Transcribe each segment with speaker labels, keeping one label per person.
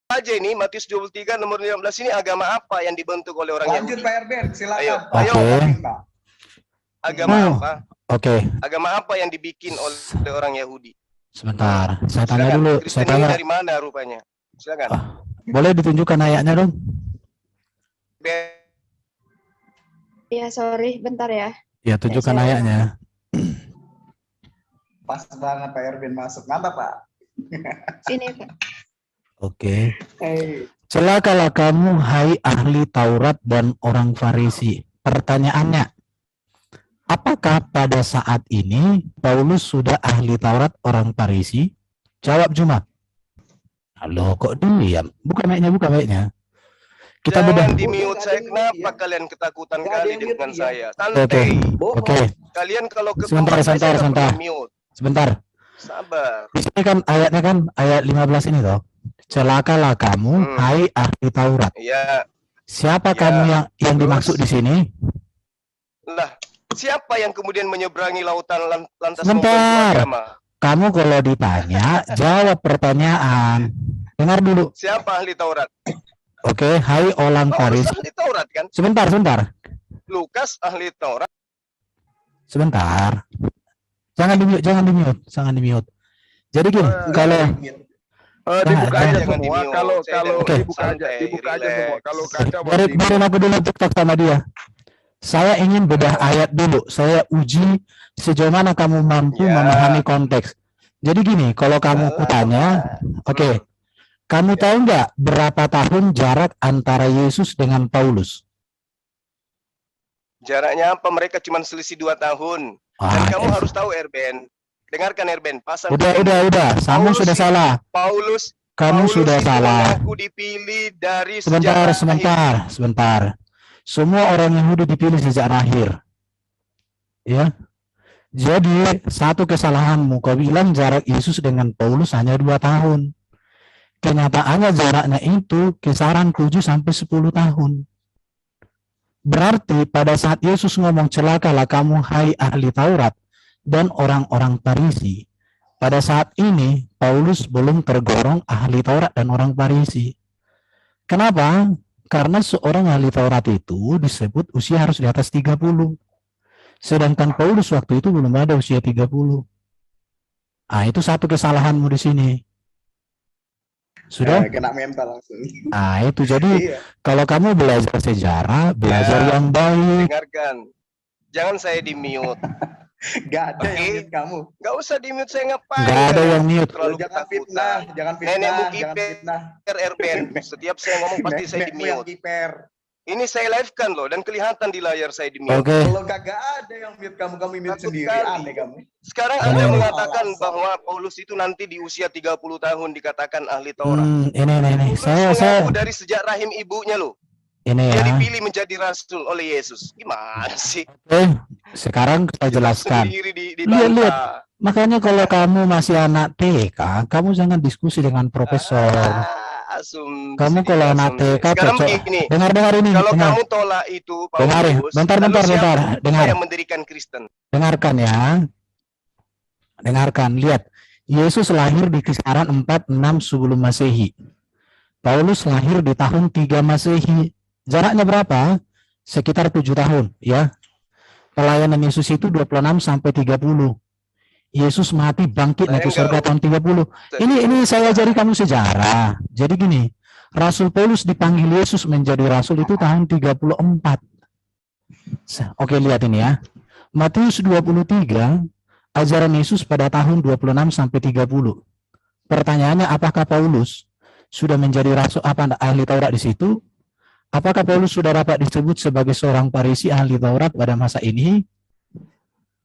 Speaker 1: aja ini Matius 23 nomor 15 ini agama apa yang dibentuk oleh orang Yahudi?
Speaker 2: Lanjut Pak Erben, silakan.
Speaker 1: Ayo. Agama apa?
Speaker 3: Oke.
Speaker 1: Agama apa yang dibikin oleh orang Yahudi?
Speaker 3: Sebentar, saya tanya dulu.
Speaker 1: Kristen
Speaker 3: Saya tanya
Speaker 1: dari mana rupanya? Silakan.
Speaker 3: Boleh ditunjukkan ayatnya dong?
Speaker 4: Ya, sorry, bentar ya.
Speaker 3: Ya, tunjukkan ayatnya.
Speaker 2: Pas banget Pak Erben masuk. Mantap Pak.
Speaker 4: Ini Pak.
Speaker 3: Oke.
Speaker 2: Hey.
Speaker 3: Celakalah kamu, hai ahli Taurat dan orang Farisi. Pertanyaannya, apakah pada saat ini Paulus sudah ahli Taurat orang Farisi? Jawab cuma. Halo, kok diam? Buka mic-nya. Kita
Speaker 1: jangan
Speaker 3: bedah.
Speaker 1: di-mute saya. Kenapa kalian ketakutan kali dengan saya?
Speaker 3: Oke. Oke.
Speaker 1: Kalian kalau
Speaker 3: Sebentar. Sebentar.
Speaker 1: Sabar.
Speaker 3: Di sini kan ayatnya kan ayat 15 ini toh. Celakalah kamu, hai ahli Taurat.
Speaker 1: Iya.
Speaker 3: Siapa kamu yang dimaksud di sini?
Speaker 1: Lah, siapa yang kemudian menyeberangi lautan lantas
Speaker 3: Sebentar.
Speaker 1: agama?
Speaker 3: Kamu kalau ditanya, jawab pertanyaan. Dengar dulu.
Speaker 1: Siapa ahli Taurat?
Speaker 3: Oke, hai orang Farisi.
Speaker 1: Ahli Taurat kan?
Speaker 3: Sebentar.
Speaker 1: Lukas ahli Taurat.
Speaker 3: Sebentar. Jangan di mute. Jadi gini, kalau
Speaker 5: dibuka aja
Speaker 1: jangan
Speaker 5: semua.
Speaker 1: di-mute.
Speaker 5: Kalau
Speaker 1: Oke.
Speaker 5: dibuka aja semua. Kalau kaca
Speaker 3: dari aku dulu TikTok sama dia. Saya ingin bedah ayat dulu. Saya uji sejauh mana kamu mampu memahami konteks. Jadi gini, kalau kamu kutanya, oke, kamu tahu nggak berapa tahun jarak antara Yesus dengan Paulus?
Speaker 1: Jaraknya apa? Mereka cuma selisih 2 tahun. Dan kamu harus tahu Erben. Dengarkan Erben.
Speaker 3: Udah. Kamu sudah salah. Kamu sudah salah.
Speaker 1: Aku dipilih dari
Speaker 3: Sebentar. Semua orang Yahudi dipilih sejak lahir. Ya. Jadi satu kesalahanmu, kau bilang jarak Yesus dengan Paulus hanya 2 tahun. Kenyataannya jaraknya itu kisaran 7 sampai 10 tahun. Berarti pada saat Yesus ngomong celakalah kamu hai ahli Taurat dan orang-orang Farisi, pada saat ini Paulus belum tergolong ahli Taurat dan orang Farisi. Kenapa? Karena seorang ahli Taurat itu disebut usia harus di atas 30. Sedangkan Paulus waktu itu belum ada usia 30. Ah, itu satu kesalahanmu di sini. Sudah?
Speaker 2: Kena mental langsung.
Speaker 3: Ah, itu jadi kalau kamu belajar sejarah, belajar yang baik.
Speaker 1: Dengarkan. Jangan saya di-mute.
Speaker 2: Gak ada yang mute kamu.
Speaker 1: Gak usah di-mute, saya ngapain?
Speaker 3: Gak ada yang mute.
Speaker 2: Jangan fitnah.
Speaker 1: Nenekmu kiper Erben. Setiap saya ngomong pasti saya di-mute. Ini saya live-kan loh, dan kelihatan di layar saya di-mute.
Speaker 3: Oke.
Speaker 2: Kalau kagak ada yang mute kamu mute sendiri. Aneh kamu.
Speaker 1: Sekarang Anda mengatakan bahwa Paulus itu nanti di usia 30 tahun dikatakan ahli Taurat.
Speaker 3: Ini. Saya
Speaker 1: dari sejak rahim ibunya loh.
Speaker 3: Ini
Speaker 1: Dia
Speaker 3: ya.
Speaker 1: dipilih menjadi rasul oleh Yesus. Gimana sih?
Speaker 3: Oke, sekarang kita jelaskan. Lihat. Makanya kalau kamu masih anak TK, kamu jangan diskusi dengan profesor. Kamu kalau anak TK cocok. Dengar ini.
Speaker 1: Kalau kamu tolak itu,
Speaker 3: Paulus, bentar. Dengar.
Speaker 1: Yang mendirikan Kristen.
Speaker 3: Dengarkan ya. Dengarkan. Lihat. Yesus lahir di kisaran 46 sebelum Masehi. Paulus lahir di tahun 3 Masehi. Jaraknya berapa? Sekitar 7 tahun, ya. Pelayanan Yesus itu 26 sampai 30. Yesus mati bangkit naik ke surga tahun 30. Ini saya ajari kamu sejarah. Jadi gini, Rasul Paulus dipanggil Yesus menjadi rasul itu tahun 34. Oke, lihat ini ya. Matius 23, ajaran Yesus pada tahun 26 sampai 30. Pertanyaannya, apakah Paulus sudah menjadi rasul ahli Taurat di situ? Apakah Paulus sudah dapat disebut sebagai seorang Farisi ahli Taurat pada masa ini?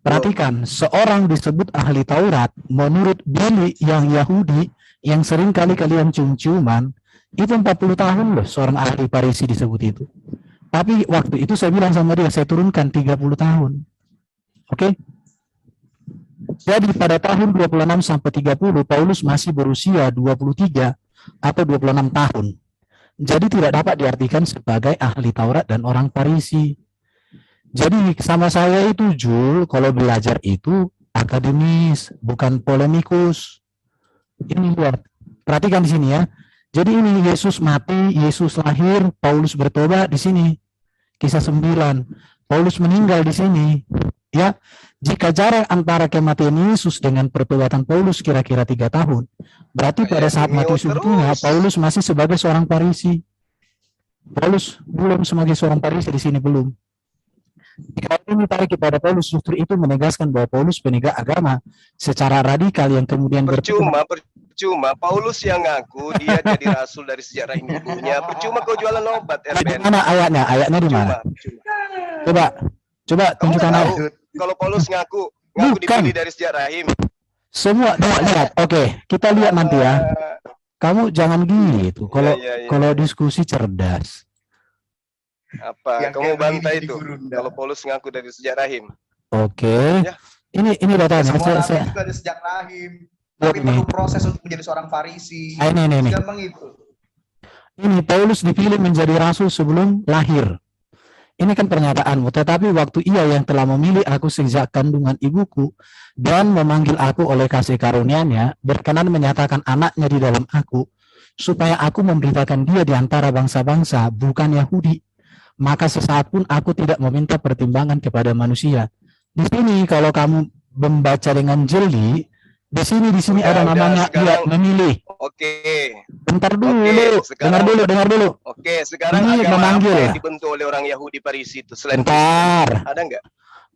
Speaker 3: Perhatikan, seorang disebut ahli Taurat menurut Billy yang Yahudi yang sering kali kalian cium-ciuman, itu 40 tahun loh seorang ahli Farisi disebut itu. Tapi waktu itu saya bilang sama dia, saya turunkan 30 tahun. Oke? Jadi pada tahun 26 sampai 30, Paulus masih berusia 23 atau 26 tahun. Jadi tidak dapat diartikan sebagai ahli Taurat dan orang Farisi. Jadi sama saya itu Jul, kalau belajar itu akademis, bukan polemikus. Ini lihat, perhatikan di sini ya. Jadi ini Yesus mati, Yesus lahir, Paulus bertobat di sini. Kisah 9. Paulus meninggal di sini. Ya, jika jarak antara kematian Yesus dengan pertobatan Paulus kira-kira 3 tahun, berarti pada saat mati sempurna, Paulus masih sebagai seorang Farisi. Paulus belum sebagai seorang Farisi di sini, belum. Jika ini tarik kepada Paulus, justru itu menegaskan bahwa Paulus penegak agama secara radikal yang kemudian
Speaker 1: percuma Paulus yang ngaku dia jadi rasul dari sejarah ibunya. Percuma kau jualan obat,
Speaker 3: Di mana ayatnya? Ayatnya di mana? Coba tunjukkan ayat.
Speaker 1: Kalau Paulus ngaku dipilih dari sejarah rahim.
Speaker 3: Semua lihat. Oke, kita lihat nanti ya. Kamu jangan gitu. Kalau diskusi cerdas.
Speaker 1: Apa?
Speaker 2: Yang
Speaker 1: Kamu bantai itu.
Speaker 2: Gurunda.
Speaker 1: Kalau Paulus ngaku dari sejarah rahim.
Speaker 3: Oke.
Speaker 1: Ya.
Speaker 3: Ini datanya.
Speaker 2: Semua nabi juga ada sejak rahim. Tapi perlu proses untuk menjadi seorang Farisi.
Speaker 3: Ini.
Speaker 2: Gampang itu.
Speaker 3: Ini Paulus dipilih menjadi rasul sebelum lahir. Ini kan pernyataanmu, tetapi waktu ia yang telah memilih aku sejak kandungan ibuku dan memanggil aku oleh kasih karunia-Nya, berkenan menyatakan anaknya di dalam aku, supaya aku memberitakan dia di antara bangsa-bangsa, bukan Yahudi. Maka sesaat pun aku tidak meminta pertimbangan kepada manusia. Di sini kalau kamu membaca dengan jeli, di sini ada namanya ia memilih.
Speaker 1: Oke.
Speaker 3: Bentar dulu, dengar dulu.
Speaker 1: Oke, sekarang
Speaker 3: ini memanggil
Speaker 1: apa yang dibentuk oleh orang Yahudi Farisi itu selain
Speaker 3: bentar.
Speaker 1: Ada enggak?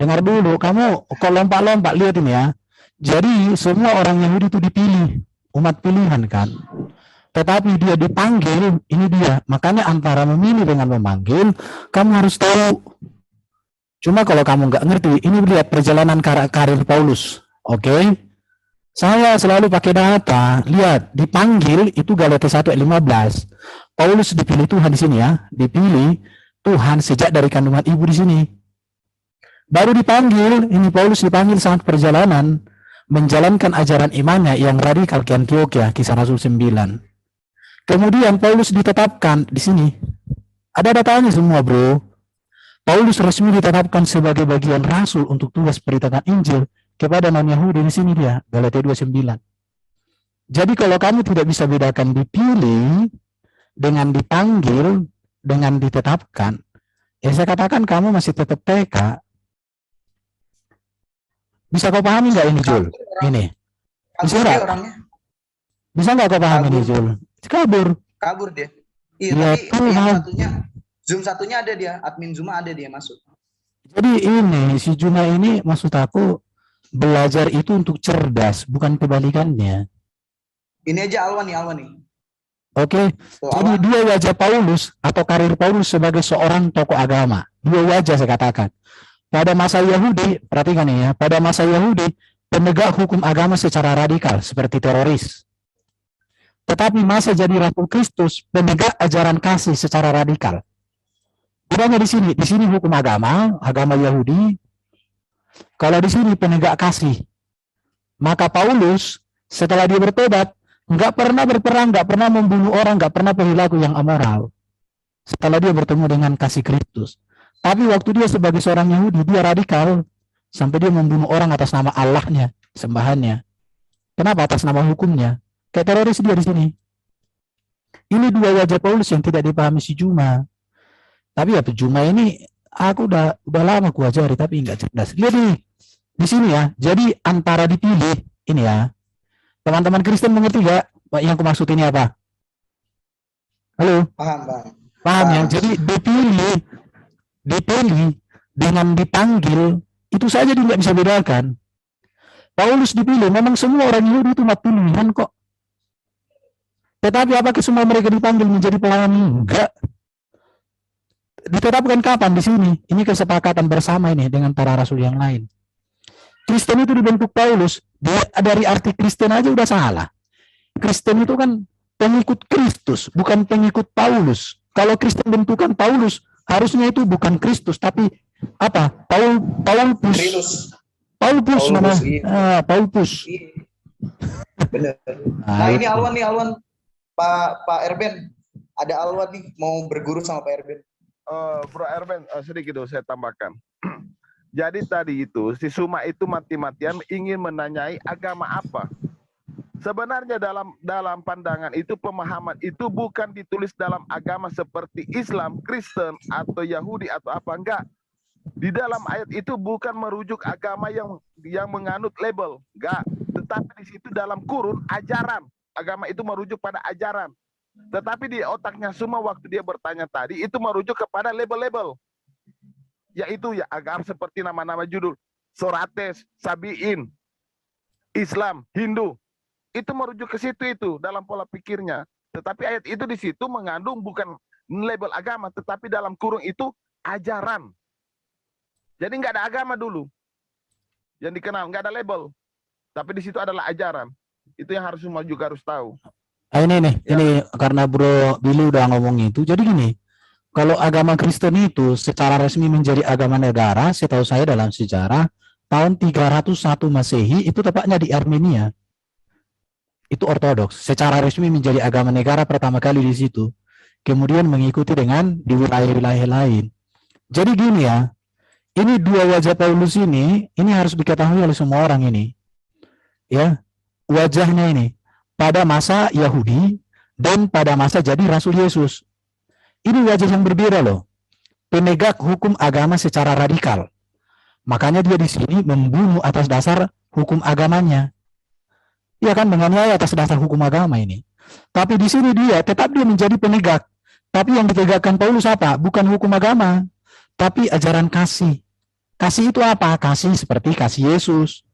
Speaker 3: Dengar dulu, kamu kok lompat-lompat, lihat ini ya. Jadi semua orang Yahudi itu dipilih, umat pilihan kan. Tetapi dia dipanggil, ini dia. Makanya antara memilih dengan memanggil, kamu harus tahu. Cuma kalau kamu nggak ngerti, ini lihat perjalanan karir Paulus. Oke? Saya selalu pakai data. Lihat, dipanggil itu Galatia 1 ayat 15. Paulus dipilih Tuhan di sini ya. Dipilih Tuhan sejak dari kandungan ibu di sini. Baru dipanggil, ini Paulus dipanggil saat perjalanan menjalankan ajaran imannya yang radikal ke Antioquia, Kisah Rasul 9. Kemudian Paulus ditetapkan di sini. Ada datanya semua, bro. Paulus resmi ditetapkan sebagai bagian rasul untuk tugas beritakan Injil kepada non-Yahudi di sini dia, Galatia 2:9. Jadi kalau kamu tidak bisa bedakan dipilih dengan dipanggil dengan ditetapkan, ya saya katakan kamu masih tetap TK. Bisa kau pahami nggak ini, Jul? Ini. Bisa nggak? Bisa nggak kau pahami ini, Jul? Kabur
Speaker 2: dia. Iya, tapi yang satunya ada dia, admin Zoom ada dia masuk.
Speaker 3: Jadi ini si Juma ini maksud aku belajar itu untuk cerdas, bukan kebalikannya.
Speaker 2: Ini aja Alwan nih.
Speaker 3: Oke. Jadi dua wajah Paulus atau karir Paulus sebagai seorang tokoh agama. Dua wajah saya katakan. Pada masa Yahudi, perhatikan ya, pada masa Yahudi, penegak hukum agama secara radikal seperti teroris. Tetapi masa jadi Rasul Kristus, penegak ajaran kasih secara radikal. Bedanya di sini hukum agama Yahudi. Kalau di sini penegak kasih. Maka Paulus setelah dia bertobat, nggak pernah berperang, nggak pernah membunuh orang, nggak pernah perilaku yang amoral. Setelah dia bertemu dengan kasih Kristus. Tapi waktu dia sebagai seorang Yahudi, dia radikal. Sampai dia membunuh orang atas nama Allahnya, sembahannya. Kenapa? Atas nama hukumnya. Kayak teroris dia di sini. Ini dua wajah Paulus yang tidak dipahami si Juma. Tapi ya Juma ini aku udah lama kuajari tapi nggak cerdas. Lihat nih di sini ya. Jadi antara dipilih ini ya. Teman-teman Kristen mengerti nggak yang aku maksud ini apa? Halo? Paham ya? Jadi dipilih dengan dipanggil itu saja dia nggak bisa bedakan. Paulus dipilih, memang semua orang Yahudi itu umat pilihan kok. Tetapi apakah semua mereka dipanggil menjadi pelayan? Enggak. Ditetapkan kapan di sini? Ini kesepakatan bersama ini dengan para rasul yang lain. Kristen itu dibentuk Paulus. Dari arti Kristen aja udah salah. Kristen itu kan pengikut Kristus, bukan pengikut Paulus. Kalau Kristen bentukan Paulus, harusnya itu bukan Kristus, tapi apa? Paulus.
Speaker 2: Benar. Nah ini Alwan. Pak Erben. Ada Alwan nih mau berguru sama Pak Erben.
Speaker 5: Bro Erben, sedikit saya tambahkan. Jadi tadi itu si Suma itu mati-matian ingin menanyai agama apa. Sebenarnya dalam pandangan itu, pemahaman itu bukan ditulis dalam agama seperti Islam, Kristen, atau Yahudi atau apa, enggak. Di dalam ayat itu bukan merujuk agama yang menganut label, enggak. Tetapi di situ dalam kurun ajaran. Agama itu merujuk pada ajaran. Tetapi di otaknya semua waktu dia bertanya tadi itu merujuk kepada label-label. Yaitu ya agar seperti nama-nama judul, Sorates, Sabiin, Islam, Hindu. Itu merujuk ke situ itu dalam pola pikirnya. Tetapi ayat itu di situ mengandung bukan label agama, tetapi dalam kurung itu ajaran. Jadi nggak ada agama dulu yang dikenal, nggak ada label. Tapi di situ adalah ajaran. Itu yang harus semua juga harus tahu.
Speaker 3: Ini karena Bro Billy udah ngomong itu. Jadi gini, kalau agama Kristen itu secara resmi menjadi agama negara, setahu saya dalam sejarah tahun 301 Masehi itu tepatnya di Armenia. Itu ortodoks, secara resmi menjadi agama negara pertama kali di situ. Kemudian mengikuti dengan di wilayah-wilayah lain. Jadi gini ya, ini dua wajah Paulus ini harus diketahui oleh semua orang ini. Ya, wajahnya ini pada masa Yahudi dan pada masa jadi Rasul Yesus. Ini wajah yang berbeda loh. Penegak hukum agama secara radikal. Makanya dia di sini membunuh atas dasar hukum agamanya. Ia kan menganiaya atas dasar hukum agama ini. Tapi di sini dia tetap dia menjadi penegak. Tapi yang ditegakkan Paulus apa? Bukan hukum agama, tapi ajaran kasih. Kasih itu apa? Kasih seperti kasih Yesus.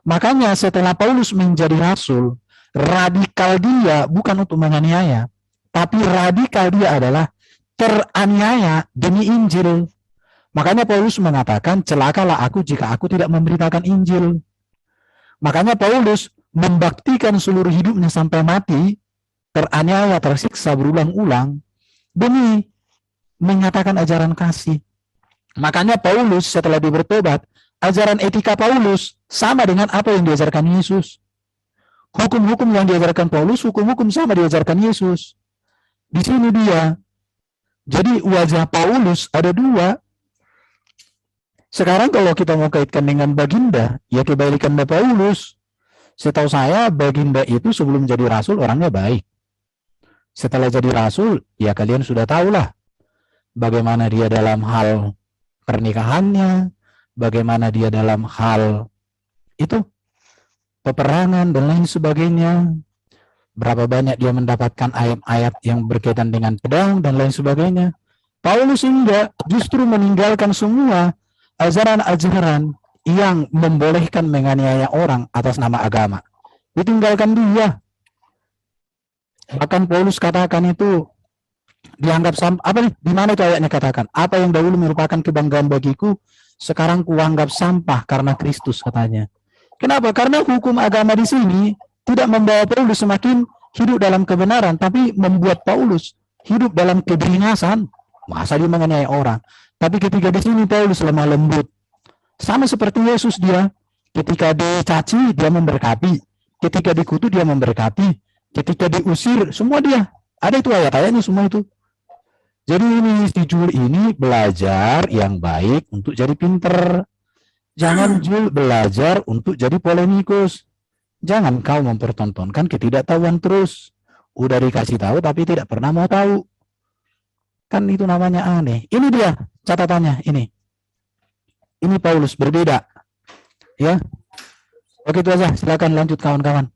Speaker 3: Makanya setelah Paulus menjadi rasul, radikal dia bukan untuk menganiaya, tapi radikal dia adalah teraniaya demi Injil. Makanya Paulus mengatakan, celakalah aku jika aku tidak memberitakan Injil. Makanya Paulus membaktikan seluruh hidupnya sampai mati, teraniaya, tersiksa berulang-ulang, demi menyatakan ajaran kasih. Makanya Paulus setelah dia bertobat, ajaran etika Paulus sama dengan apa yang diajarkan Yesus. Hukum-hukum yang diajarkan Paulus, hukum-hukum sama diajarkan Yesus. Di sini dia. Jadi wajah Paulus ada dua. Sekarang kalau kita mau kaitkan dengan Baginda, ya kebalikan Paulus. Setahu saya Baginda itu sebelum jadi rasul orangnya baik. Setelah jadi rasul, ya kalian sudah tahulah bagaimana dia dalam hal pernikahannya, bagaimana dia dalam hal itu peperangan dan lain sebagainya. Berapa banyak dia mendapatkan ayat-ayat yang berkaitan dengan pedang dan lain sebagainya. Paulus enggak, justru meninggalkan semua ajaran-ajaran yang membolehkan menganiaya orang atas nama agama. Ditinggalkan dia. Bahkan Paulus katakan itu dianggap apa nih? Di mana itu ayatnya katakan? Apa yang dahulu merupakan kebanggaan bagiku, sekarang kuanggap sampah karena Kristus, katanya. Kenapa? Karena hukum agama di sini tidak membawa Paulus semakin hidup dalam kebenaran, tapi membuat Paulus hidup dalam kebinasaan. Masa dia menganiaya orang? Tapi ketika di sini Paulus lemah lembut. Sama seperti Yesus dia. Ketika dicaci, dia memberkati. Ketika dikutuk, dia memberkati. Ketika diusir, semua dia. Ada itu ayat-ayatnya semua itu. Jadi ini si Jul ini belajar yang baik untuk jadi pinter. Jangan Jul belajar untuk jadi polemikus. Jangan kau mempertontonkan ketidaktahuan terus. Udah dikasih tahu tapi tidak pernah mau tahu. Kan itu namanya aneh. Ini dia catatannya ini. Ini Paulus berbeda. Ya. Oke itu aja. Silakan lanjut kawan-kawan.